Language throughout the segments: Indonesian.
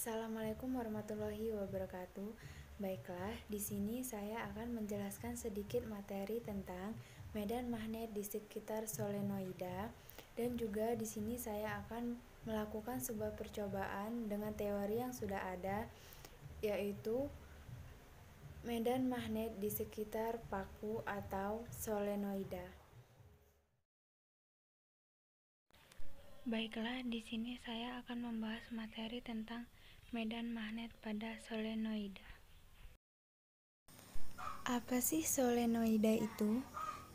Assalamualaikum warahmatullahi wabarakatuh. Baiklah, di sini saya akan menjelaskan sedikit materi tentang medan magnet di sekitar solenoida, dan juga di sini saya akan melakukan sebuah percobaan dengan teori yang sudah ada, yaitu medan magnet di sekitar paku atau solenoida. Baiklah, di sini saya akan membahas materi tentang medan magnet pada solenoida. Apa sih solenoida itu?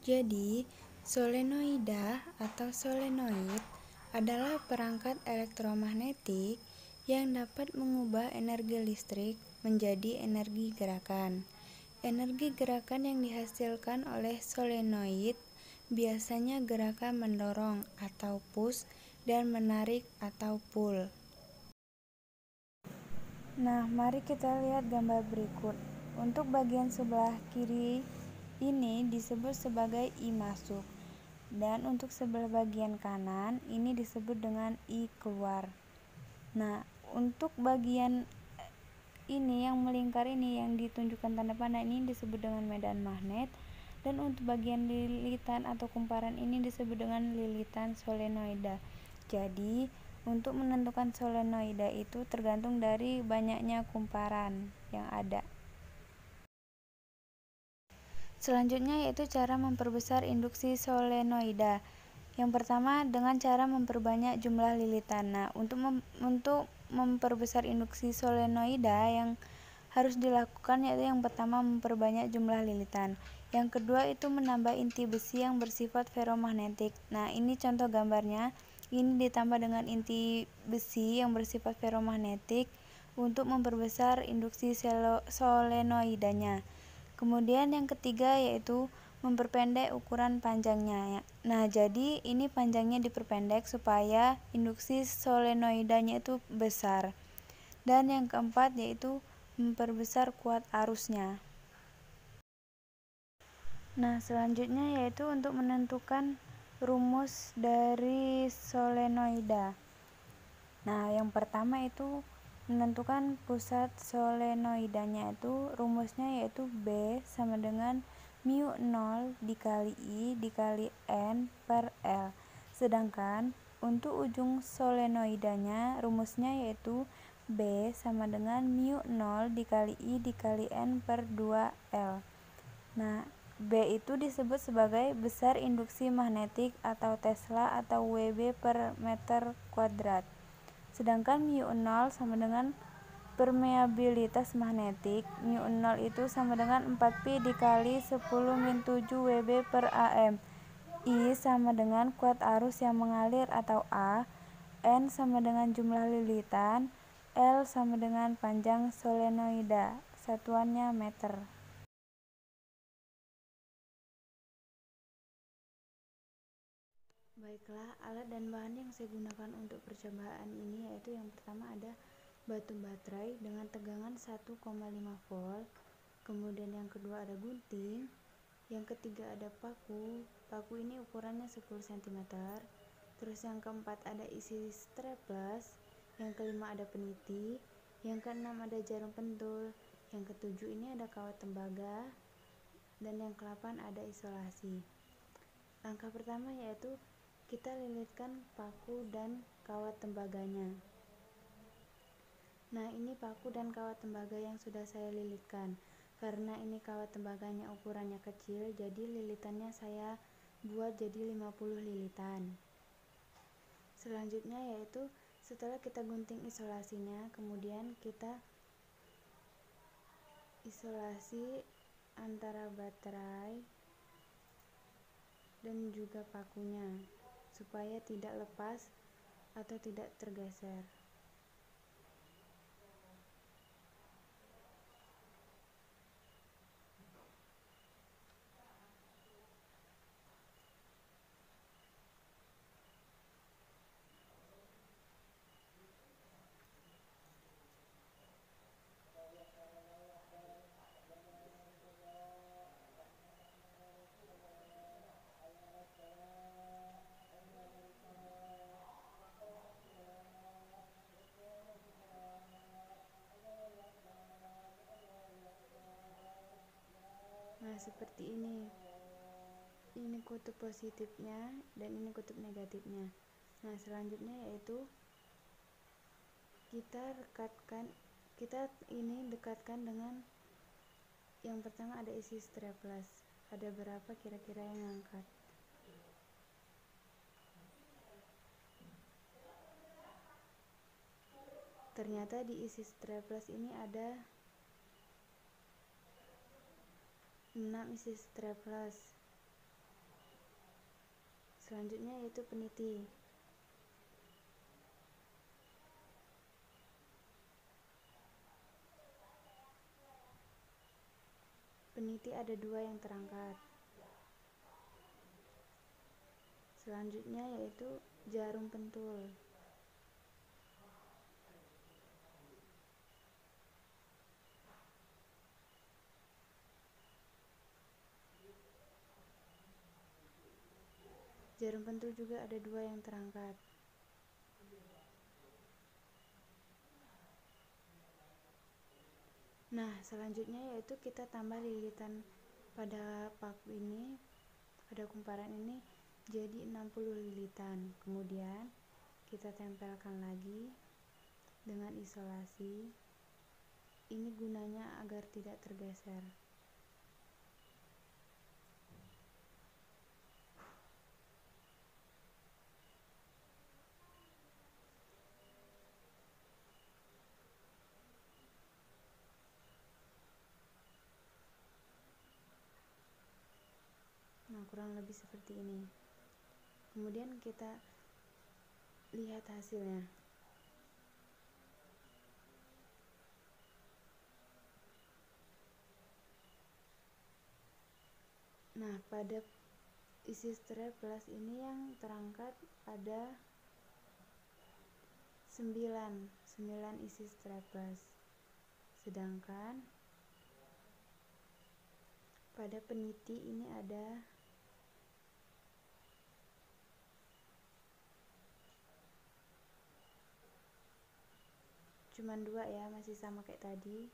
Jadi, solenoida atau solenoid adalah perangkat elektromagnetik yang dapat mengubah energi listrik menjadi energi gerakan. Energi gerakan yang dihasilkan oleh solenoid biasanya gerakan mendorong atau push dan menarik atau pull. Nah, mari kita lihat gambar berikut. Untuk bagian sebelah kiri ini disebut sebagai I masuk, dan untuk sebelah bagian kanan ini disebut dengan I keluar. Nah, untuk bagian ini yang melingkar ini yang ditunjukkan tanda panah ini disebut dengan medan magnet, dan untuk bagian lilitan atau kumparan ini disebut dengan lilitan solenoida. Jadi, untuk menentukan solenoida itu tergantung dari banyaknya kumparan yang ada. Selanjutnya yaitu cara memperbesar induksi solenoida. Yang pertama dengan cara memperbanyak jumlah lilitan. Nah, untuk memperbesar induksi solenoida yang harus dilakukan yaitu yang pertama memperbanyak jumlah lilitan. Yang kedua itu menambah inti besi yang bersifat ferromagnetik. Nah, ini contoh gambarnya. Ini ditambah dengan inti besi yang bersifat ferromagnetik untuk memperbesar induksi solenoidanya. Kemudian yang ketiga yaitu memperpendek ukuran panjangnya. Nah, jadi ini panjangnya diperpendek supaya induksi solenoidanya itu besar. Dan yang keempat yaitu memperbesar kuat arusnya. Nah, selanjutnya yaitu untuk menentukan rumus dari solenoida. Nah, yang pertama itu menentukan pusat solenoidanya itu rumusnya yaitu B sama dengan mu 0 dikali I dikali N per L. Sedangkan untuk ujung solenoidanya rumusnya yaitu B sama dengan mu 0 dikali I dikali N per 2L. Nah, B itu disebut sebagai besar induksi magnetik atau Tesla atau Wb per meter kuadrat. Sedangkan mu 0 sama dengan permeabilitas magnetik. Mu 0 itu sama dengan 4pi dikali 10⁻7 Wb per am. I sama dengan kuat arus yang mengalir atau A. N sama dengan jumlah lilitan. L sama dengan panjang solenoida. Satuannya meter. Baiklah, alat dan bahan yang saya gunakan untuk percobaan ini yaitu yang pertama ada batu baterai dengan tegangan 1,5 volt, kemudian yang kedua ada gunting, yang ketiga ada paku ini ukurannya 10 cm, terus yang keempat ada isi strapless, yang kelima ada peniti, yang keenam ada jarum pentul, yang ketujuh ini ada kawat tembaga, dan yang ke-8 ada isolasi. Langkah pertama yaitu kita lilitkan paku dan kawat tembaganya. Nah, ini paku dan kawat tembaga yang sudah saya lilitkan. Karena ini kawat tembaganya ukurannya kecil, jadi lilitannya saya buat jadi 50 lilitan. Selanjutnya yaitu setelah kita gunting isolasinya, kemudian kita isolasi antara baterai dan juga pakunya supaya tidak lepas atau tidak tergeser. seperti ini kutub positifnya dan ini kutub negatifnya. Nah, selanjutnya yaitu kita dekatkan dengan yang pertama. Ada isi strapless. Ada berapa kira-kira yang angkat? Ternyata di isi strapless ini ada 6 isi strapless. Selanjutnya yaitu peniti. Peniti ada 2 yang terangkat. Selanjutnya yaitu jarum pentul. Jarum pentul juga ada 2 yang terangkat. Nah, selanjutnya yaitu kita tambah lilitan pada paku ini, pada kumparan ini jadi 60 lilitan. Kemudian kita tempelkan lagi dengan isolasi. Ini gunanya agar tidak tergeser. Nah, kurang lebih seperti ini. Kemudian kita lihat hasilnya. Nah, pada isi strapless ini yang terangkat ada 9 isi strapless. Sedangkan pada peniti ini ada cuman 2 ya, masih sama kayak tadi.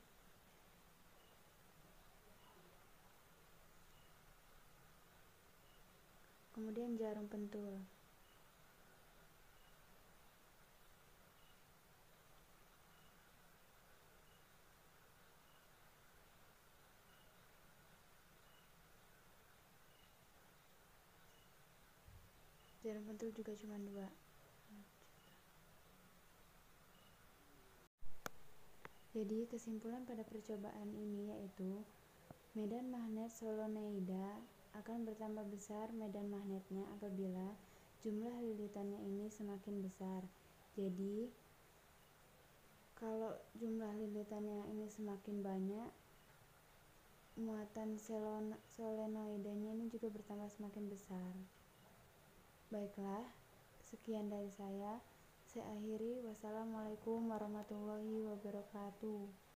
Kemudian jarum pentul. Jarum pentul juga cuma 2. Jadi kesimpulan pada percobaan ini yaitu medan magnet solonoida akan bertambah besar medan magnetnya apabila jumlah lilitannya ini semakin besar. Jadi kalau jumlah lilitannya ini semakin banyak, muatan solenoidanya ini juga bertambah semakin besar. Baiklah, sekian dari saya. Saya akhiri. Wassalamualaikum warahmatullahi wabarakatuh.